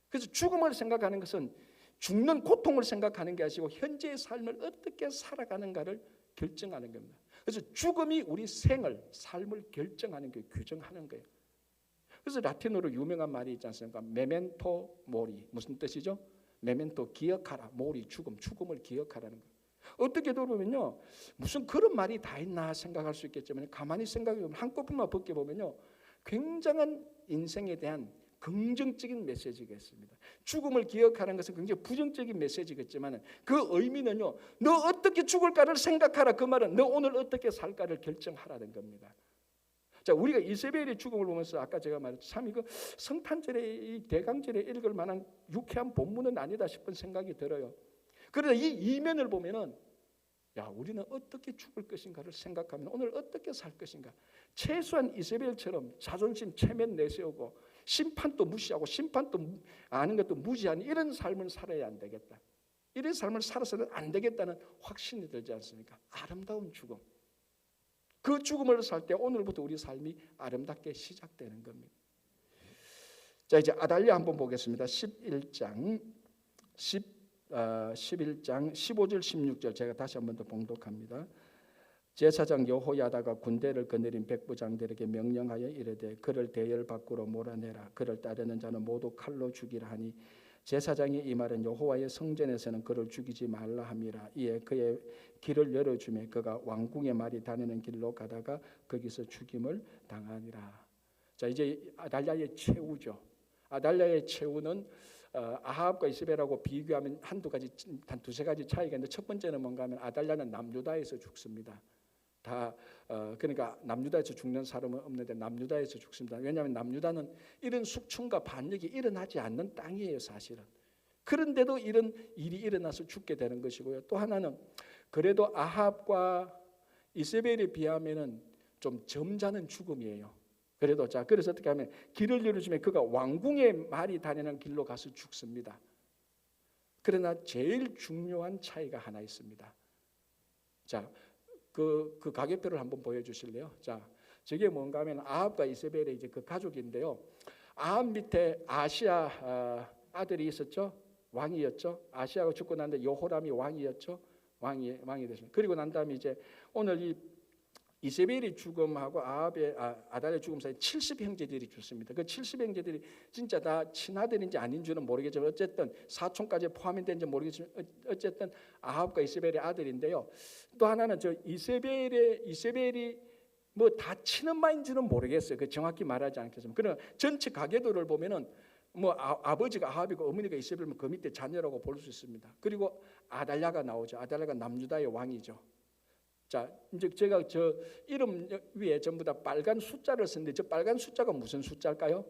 그래서 죽음을 생각하는 것은 죽는 고통을 생각하는 게 아니고 현재의 삶을 어떻게 살아가는가를 결정하는 겁니다. 그래서 죽음이 우리 생을, 삶을 결정하는 게 규정하는 거예요. 그래서 라틴어로 유명한 말이 있지 않습니까? 메멘토 모리. 무슨 뜻이죠? 메멘토, 기억하라. 모리, 죽음을 기억하라는 거예요. 어떻게 들어보면요, 무슨 그런 말이 다 있나 생각할 수 있겠지만 가만히 생각해보면 한꺼풀만 벗겨보면요, 굉장한 인생에 대한 긍정적인 메시지겠습니다. 죽음을 기억하는 것은 굉장히 부정적인 메시지겠지만 그 의미는요, 너 어떻게 죽을까를 생각하라. 그 말은 너 오늘 어떻게 살까를 결정하라는 겁니다. 자, 우리가 이세벨의 죽음을 보면서 아까 제가 말했죠. 참 이거 성탄절에 이 대강절에 읽을 만한 유쾌한 본문은 아니다 싶은 생각이 들어요. 그러나 이 이면을 보면은 야, 우리는 어떻게 죽을 것인가를 생각하면 오늘 어떻게 살 것인가. 최소한 이세벨처럼 자존심 체면 내세우고 심판도 무시하고 심판도 아는 것도 무지하는 이런 삶을 살아야 안 되겠다. 이런 삶을 살아서는 안 되겠다는 확신이 들지 않습니까? 아름다운 죽음. 그 죽음을 살 때 오늘부터 우리 삶이 아름답게 시작되는 겁니다. 자, 이제 아달랴 한번 보겠습니다. 11장 15절 16절 제가 다시 한번 더 봉독합니다. 제사장 여호야다가 군대를 거느린 백부장들에게 명령하여 이르되 그를 대열 밖으로 몰아내라. 그를 따르는 자는 모두 칼로 죽이라 하니 제사장이 이 말은 여호와의 성전에서는 그를 죽이지 말라 함이라. 이에 그의 길을 열어주매 그가 왕궁의 말이 다니는 길로 가다가 거기서 죽임을 당하니라. 자, 이제 아달랴의 최후죠. 아달랴의 최후는 아합과 이세벨하고 비교하면 한 두세 가지 차이가 있는데 첫 번째는 뭔가 하면 아달랴는 남유다에서 죽습니다. 그러니까 남유다에서 죽는 사람은 없는데 남유다에서 죽습니다. 왜냐하면 남유다는 이런 숙청과 반역이 일어나지 않는 땅이에요, 사실은. 그런데도 이런 일이 일어나서 죽게 되는 것이고요. 또 하나는 그래도 아합과 이세벨에 비하면은 좀 점잖은 죽음이에요. 그래서 어떻게 하면 길을 열어주면 그가 왕궁의 말이 다니는 길로 가서 죽습니다. 그러나 제일 중요한 차이가 하나 있습니다. 자, 그 가계표를 한번 보여주실래요? 자, 저게 뭔가 하면 아합과 이세벨의 이제 그 가족인데요. 아합 밑에 아시아 아들이 있었죠. 왕이었죠. 아시아가 죽고 난 다음에 여호람이 왕이었죠. 왕이 됐습니다. 그리고 난 다음에 이제 오늘 이 이세벨의 죽음하고 아달의 죽음 사이에 70형제들이 죽습니다. 그 70형제들이 진짜 다 친아들인지 아닌지는 모르겠지만 어쨌든 사촌까지 포함이 된지 모르겠지만 어쨌든 아합과 이세벨의 아들인데요. 또 하나는 저 이세벨이 뭐 다 친엄마인지는 모르겠어요. 그 정확히 말하지 않겠습니다. 그러나 전체 가계도를 보면은 뭐 아버지가 아합이고 어머니가 이세벨이면 그 밑에 자녀라고 볼 수 있습니다. 그리고 아달랴가 나오죠. 아달랴가 남유다의 왕이죠. 자, 이제 제가 저 이름 위에 전부 다 빨간 숫자를 썼는데 저 빨간 숫자가 무슨 숫자일까요?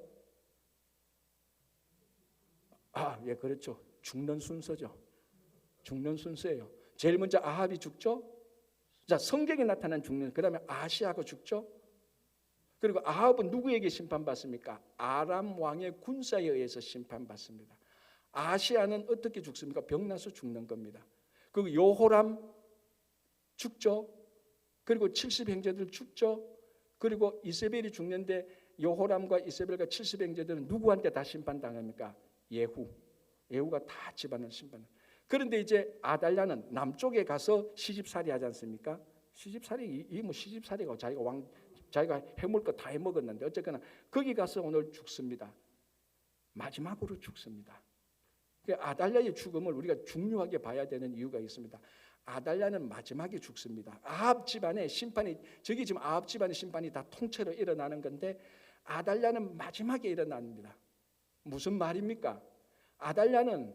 예, 그렇죠. 죽는 순서죠. 죽는 순서예요. 제일 먼저 아합이 죽죠. 자, 성경에 나타난 죽는. 그다음에 아시아가 죽죠. 그리고 아합은 누구에게 심판받습니까? 아람 왕의 군사에 의해서 심판받습니다. 아시아는 어떻게 죽습니까? 병나서 죽는 겁니다. 그리고 여호람 죽죠. 그리고 70형제들 죽죠. 그리고 이세벨이 죽는데 여호람과 이세벨과 70형제들은 누구한테 다 심판당합니까? 예후가 다 집안을 심판합니다. 그런데 이제 아달랴는 남쪽에 가서 시집살이 하지 않습니까? 시집살이가 자기가 해먹을 거 다 해먹었는데 어쨌거나 거기 가서 오늘 죽습니다. 마지막으로 죽습니다. 아달랴의 죽음을 우리가 중요하게 봐야 되는 이유가 있습니다. 아달랴는 마지막에 죽습니다. 아합 집안의 심판이 저기 지금 아합 집안의 심판이 다 통째로 일어나는 건데 아달랴는 마지막에 일어납니다. 무슨 말입니까? 아달랴는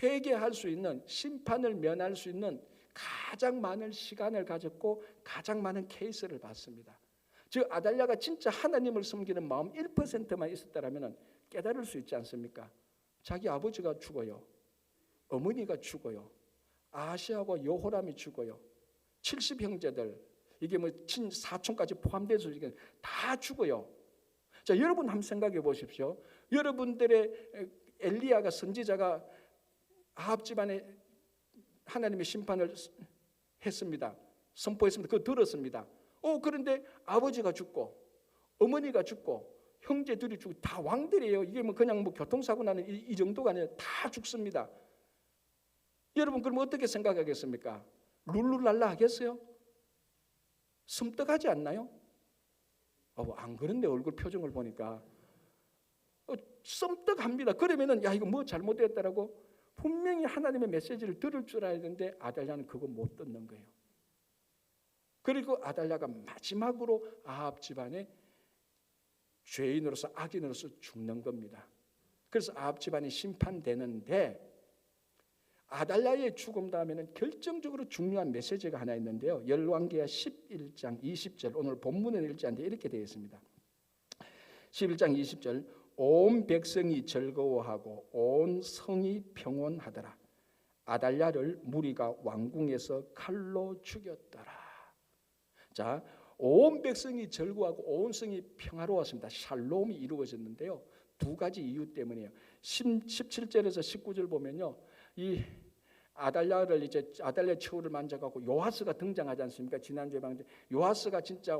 회개할 수 있는 심판을 면할 수 있는 가장 많은 시간을 가졌고 가장 많은 케이스를 받습니다. 즉 아달랴가 진짜 하나님을 섬기는 마음 1%만 있었다면 깨달을 수 있지 않습니까? 자기 아버지가 죽어요. 어머니가 죽어요. 아시아와 여호람이 죽어요. 70형제들 이게 뭐 친사촌까지 포함돼서 다 죽어요. 자, 여러분 한번 생각해 보십시오. 여러분들의 엘리야가 선지자가 아합 집안에 하나님의 심판을 했습니다. 선포했습니다. 그거 들었습니다. 그런데 아버지가 죽고 어머니가 죽고 형제들이 죽고 다 왕들이에요. 이게 뭐 그냥 뭐 교통사고 나는 이 정도가 아니라 다 죽습니다. 여러분 그럼 어떻게 생각하겠습니까? 룰루랄라 하겠어요? 섬뜩하지 않나요? 안 그런데 얼굴 표정을 보니까 섬뜩합니다. 그러면은 야 이거 뭐 잘못됐다라고 분명히 하나님의 메시지를 들을 줄 알았는데 아달랴는 그거 못 듣는 거예요. 그리고 아달랴가 마지막으로 아합 집안의 죄인으로서 악인으로서 죽는 겁니다. 그래서 아합 집안이 심판되는데 아달랴의 죽음 다음에는 결정적으로 중요한 메시지가 하나 있는데요. 열왕기하 11장 20절, 오늘 본문은 읽지 않는데 이렇게 되어 있습니다. 11장 20절, 온 백성이 즐거워하고 온 성이 평온하더라. 아달랴를 무리가 왕궁에서 칼로 죽였더라. 자, 온 백성이 즐거워하고 온 성이 평화로웠습니다. 샬롬이 이루어졌는데요. 두 가지 이유 때문이에요. 17절에서 19절 보면요, 이 아달랴를 이제 아달랴 처우를 만져가고 요하스가 등장하지 않습니까? 지난주에 방금 요하스가 진짜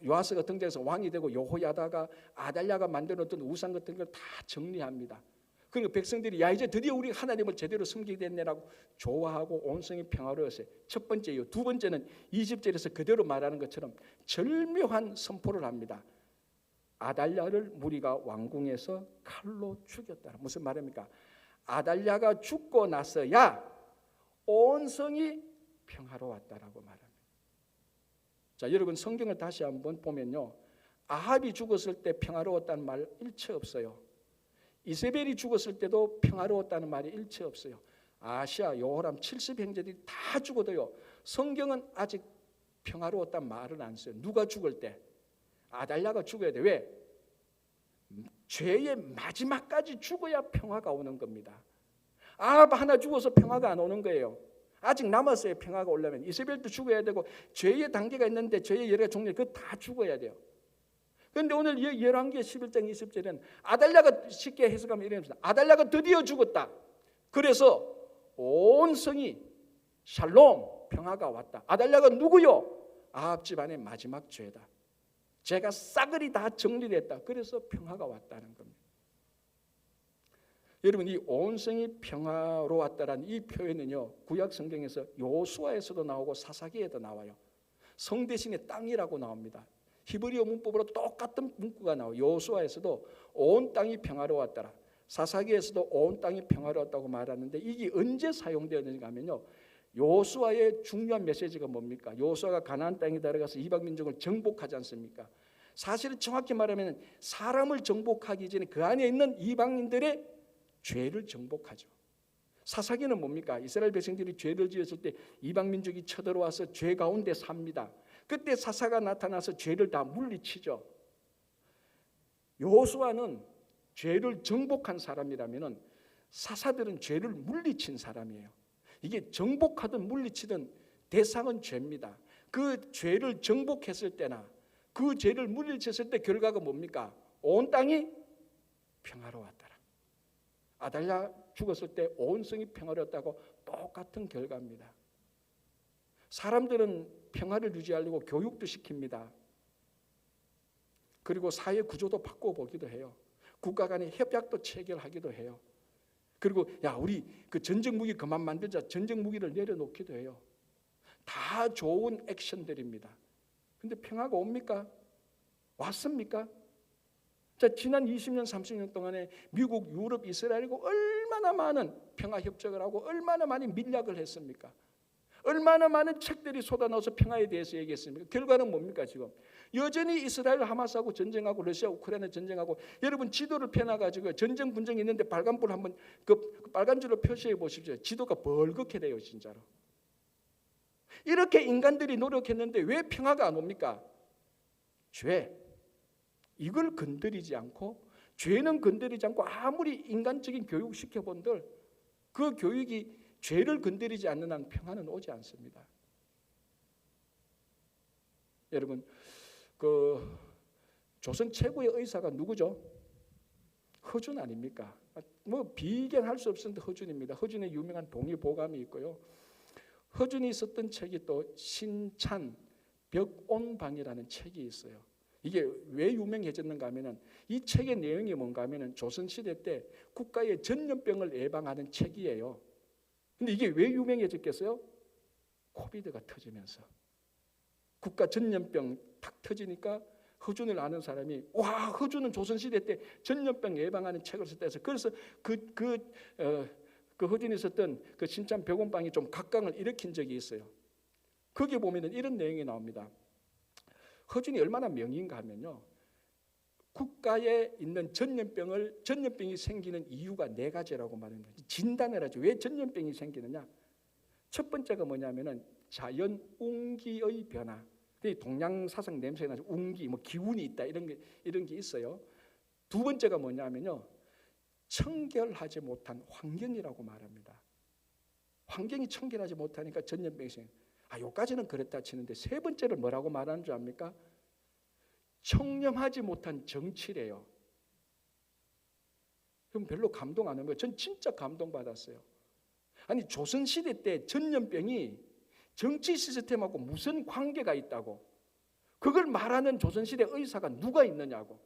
요하스가 등장해서 왕이 되고 여호야다가 아달랴가 만들어놓던 우상 같은 걸 다 정리합니다. 그리고 백성들이 야 이제 드디어 우리 하나님을 제대로 섬기게 됐네라고 좋아하고 온 성이 평화로웠어요. 첫 번째 이유. 두 번째는 20절에서 그대로 말하는 것처럼 절묘한 선포를 합니다. 아달랴를 무리가 왕궁에서 칼로 죽였다. 무슨 말입니까? 아달랴가 죽고 나서야 온 성이 평화로웠다라고 말합니다. 자, 여러분 성경을 다시 한번 보면요, 아합이 죽었을 때 평화로웠다는 말 일체 없어요. 이세벨이 죽었을 때도 평화로웠다는 말이 일체 없어요. 아시아, 요호람 70형제들이 다 죽어도요, 성경은 아직 평화로웠다는 말은 안 써요. 누가 죽을 때? 아달랴가 죽어야 돼. 왜? 죄의 마지막까지 죽어야 평화가 오는 겁니다. 아합 하나 죽어서 평화가 안 오는 거예요. 아직 남았어요. 평화가 오려면 이세벨도 죽어야 되고 죄의 단계가 있는데 죄의 여러 종류 그거 다 죽어야 돼요. 그런데 오늘 열왕기 11장 20절에는 아달랴가 쉽게 해석하면 이렇습니다. 아달랴가 드디어 죽었다. 그래서 온 성이 샬롬 평화가 왔다. 아달랴가 누구요? 아합 집안의 마지막 죄다. 죄가 싸그리 다 정리됐다. 그래서 평화가 왔다는 겁니다. 여러분 이 온 성이 평화로웠다라는 이 표현은요, 구약 성경에서 요수아에서도 나오고 사사기에도 나와요. 성 대신에 땅이라고 나옵니다. 히브리어 문법으로 똑같은 문구가 나와요. 요수아에서도 온 땅이 평화로웠더라. 사사기에서도 온 땅이 평화로웠다고 말하는데 이게 언제 사용되었는가 하면요, 요수아의 중요한 메시지가 뭡니까? 요수아가 가나안 땅에 들어가서 이방 민족을 정복하지 않습니까? 사실은 정확히 말하면 사람을 정복하기 전에 그 안에 있는 이방인들의 죄를 정복하죠. 사사기는 뭡니까? 이스라엘 백성들이 죄를 지었을 때 이방 민족이 쳐들어와서 죄 가운데 삽니다. 그때 사사가 나타나서 죄를 다 물리치죠. 여호수아는 죄를 정복한 사람이라면 사사들은 죄를 물리친 사람이에요. 이게 정복하든 물리치든 대상은 죄입니다. 그 죄를 정복했을 때나 그 죄를 물리쳤을 때 결과가 뭡니까? 온 땅이 평화로웠더라. 아달랴 죽었을 때 온 성이 평화로웠다고 똑같은 결과입니다. 사람들은 평화를 유지하려고 교육도 시킵니다. 그리고 사회 구조도 바꿔보기도 해요. 국가 간의 협약도 체결하기도 해요. 그리고 야 우리 그 전쟁 무기 그만 만들자, 전쟁 무기를 내려놓기도 해요. 다 좋은 액션들입니다. 근데 평화가 옵니까? 왔습니까? 자, 지난 20년 30년 동안에 미국, 유럽, 이스라엘이고 얼마나 많은 평화 협정을 하고 얼마나 많은 밀약을 했습니까? 얼마나 많은 책들이 쏟아나와서 평화에 대해서 얘기했습니까? 결과는 뭡니까 지금? 여전히 이스라엘 하마스하고 전쟁하고 러시아 우크라이나 전쟁하고, 여러분 지도를 펴놔가지고 전쟁 분쟁이 있는데 빨간불 한번 그 빨간 줄로 표시해 보십시오. 지도가 벌겋게 돼요 진짜로. 이렇게 인간들이 노력했는데 왜 평화가 안 옵니까? 죄. 이걸 건드리지 않고, 죄는 건드리지 않고 아무리 인간적인 교육 시켜본들 그 교육이 죄를 건드리지 않는 한 평화는 오지 않습니다. 여러분 그 조선 최고의 의사가 누구죠? 허준 아닙니까? 뭐 비견할 수 없었는데 허준입니다. 허준의 유명한 동의보감이 있고요. 허준이 썼던 책이 또 신찬 벽온방이라는 책이 있어요. 이게 왜 유명해졌는가 하면은 이 책의 내용이 뭔가 하면은 조선시대 때 국가의 전염병을 예방하는 책이에요. 근데 이게 왜 유명해졌겠어요? 코비드가 터지면서 국가 전염병 탁 터지니까 허준을 아는 사람이 와, 허준은 조선시대 때 전염병 예방하는 책을 썼다 해서, 그래서 그 허준이 썼던 그 신찬 벽온방이 좀 각광을 일으킨 적이 있어요. 거기에 보면은 이런 내용이 나옵니다. 허준이 얼마나 명의인가 하면요, 국가에 있는 전염병이 생기는 이유가 4가지라고 말합니다. 진단을 하죠. 왜 전염병이 생기느냐? 첫 번째가 뭐냐면은 자연 웅기의 변화. 동양사상 냄새가 나죠. 웅기, 뭐 기운이 있다 이런 게 있어요. 두 번째가 뭐냐면요, 청결하지 못한 환경이라고 말합니다. 환경이 청결하지 못하니까 전염병이 생겨요. 요까지는 그렇다 치는데 세 번째를 뭐라고 말하는 줄 압니까? 청렴하지 못한 정치래요. 그럼 별로 감동 안 하는 거예요. 전 진짜 감동받았어요. 아니, 조선시대 때 전염병이 정치 시스템하고 무슨 관계가 있다고, 그걸 말하는 조선시대 의사가 누가 있느냐고.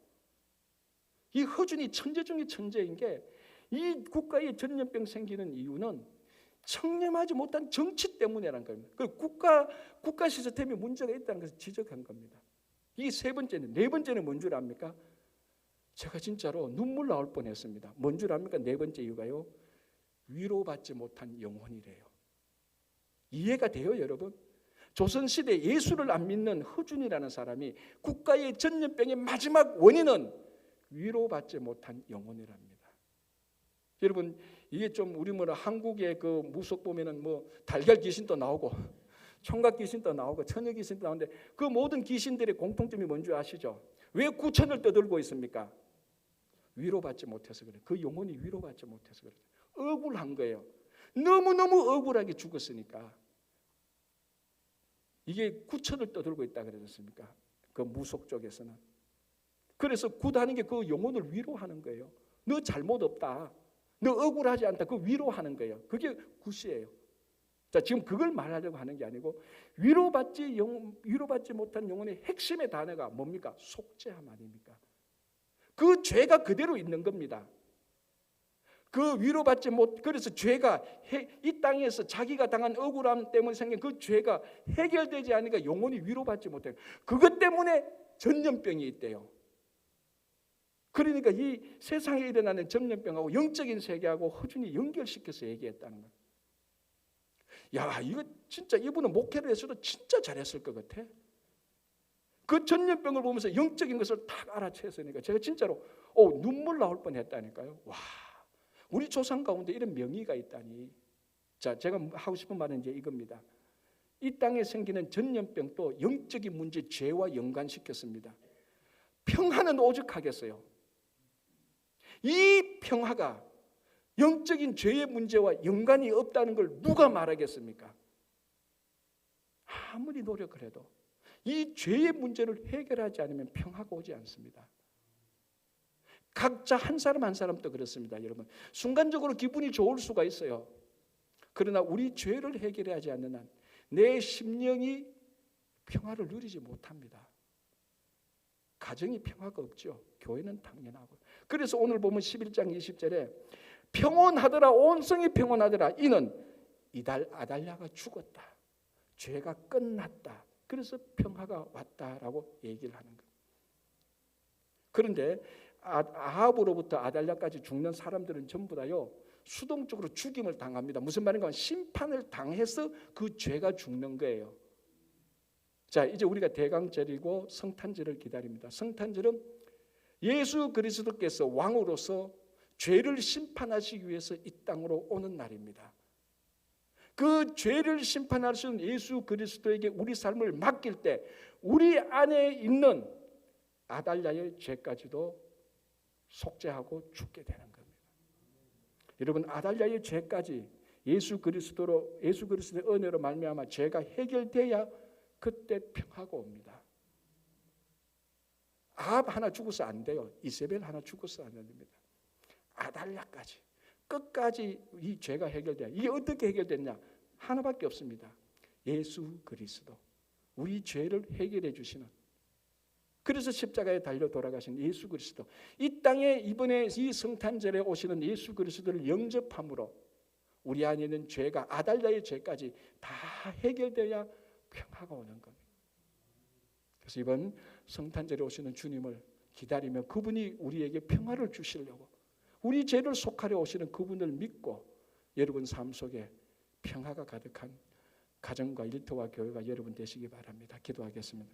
이 허준이 천재 중에 천재인 게, 이 국가에 전염병 생기는 이유는 청렴하지 못한 정치 때문이라는 겁니다. 그 국가 시스템에 문제가 있다는 것을 지적한 겁니다. 이 세 번째는, 네 번째는 뭔 줄 압니까? 제가 진짜로 눈물 나올 뻔했습니다. 뭔 줄 압니까? 네 번째 이유가요, 위로받지 못한 영혼이래요. 이해가 돼요, 여러분? 조선시대 예수를 안 믿는 허준이라는 사람이 국가의 전염병의 마지막 원인은 위로받지 못한 영혼이랍니다. 여러분, 이게 좀 우리 한국의 그 무속 보면은 뭐 달걀 귀신도 나오고 총각 귀신도 나오고 처녀 귀신도 나오는데, 그 모든 귀신들의 공통점이 뭔지 아시죠? 왜 구천을 떠들고 있습니까? 위로받지 못해서 그래요. 그 영혼이 위로받지 못해서 그래요. 억울한 거예요. 너무너무 억울하게 죽었으니까. 이게 구천을 떠들고 있다 그러셨습니까? 그 무속 쪽에서는. 그래서 굿하는 게 그 영혼을 위로하는 거예요. 너 잘못 없다, 너 억울하지 않다, 그 위로하는 거예요. 그게 굿이에요. 자, 지금 그걸 말하려고 하는 게 아니고, 위로받지 못한 영혼의 핵심의 단어가 뭡니까? 속죄함 아닙니까? 그 죄가 그대로 있는 겁니다. 그 위로받지 못, 그래서 죄가 이 땅에서 자기가 당한 억울함 때문에 생긴 그 죄가 해결되지 않으니까 영혼이 위로받지 못해요. 그것 때문에 전염병이 있대요. 그러니까 이 세상에 일어나는 전염병하고 영적인 세계하고 허준이 연결시켜서 얘기했다는 거예요. 야, 이거 진짜 이분은 목회를 했어도 진짜 잘했을 것 같아. 그 전염병을 보면서 영적인 것을 딱 알아챘으니까 제가 진짜로 눈물 나올 뻔했다니까요. 와, 우리 조상 가운데 이런 명의가 있다니. 자, 제가 하고 싶은 말은 이제 이겁니다. 이 땅에 생기는 전염병도 영적인 문제, 죄와 연관시켰습니다. 평화는 오죽하겠어요. 이 평화가 영적인 죄의 문제와 연관이 없다는 걸 누가 말하겠습니까? 아무리 노력을 해도 이 죄의 문제를 해결하지 않으면 평화가 오지 않습니다. 각자 한 사람 한 사람도 그렇습니다, 여러분. 순간적으로 기분이 좋을 수가 있어요. 그러나 우리 죄를 해결하지 않는 한 내 심령이 평화를 누리지 못합니다. 가정이 평화가 없죠. 교회는 당연하고. 그래서 오늘 보면 11장 20절에 평온하더라, 온 성이 평온하더라. 이는 아달랴가 죽었다. 죄가 끝났다. 그래서 평화가 왔다라고 얘기를 하는 거예요. 그런데 아합으로부터 아달랴까지 죽는 사람들은 전부 다요, 수동적으로 죽임을 당합니다. 무슨 말인가? 심판을 당해서 그 죄가 죽는 거예요. 자, 이제 우리가 대강절이고 성탄절을 기다립니다. 성탄절은 예수 그리스도께서 왕으로서 죄를 심판하시기 위해서 이 땅으로 오는 날입니다. 그 죄를 심판하시는 예수 그리스도에게 우리 삶을 맡길 때 우리 안에 있는 아달랴의 죄까지도 속죄하고 죽게 되는 겁니다. 여러분, 아달랴의 죄까지 예수 그리스도의 은혜로 말미암아 죄가 해결돼야 그때 평화가 옵니다. 아합 하나 죽어서 안 돼요. 이세벨 하나 죽어서 안 됩니다. 아달랴까지 끝까지 이 죄가 해결돼야. 이게 어떻게 해결됐냐? 하나밖에 없습니다. 예수 그리스도, 우리 죄를 해결해 주시는, 그래서 십자가에 달려 돌아가신 예수 그리스도, 이 땅에 이번에 이 성탄절에 오시는 예수 그리스도를 영접함으로 우리 안에 있는 죄가 아달랴의 죄까지 다 해결되어야 평화가 오는 겁니다. 그래서 이번 성탄절에 오시는 주님을 기다리며 그분이 우리에게 평화를 주시려고, 우리 죄를 속하려 오시는 그분을 믿고 여러분 삶 속에 평화가 가득한 가정과 일터와 교회가 여러분 되시기 바랍니다. 기도하겠습니다.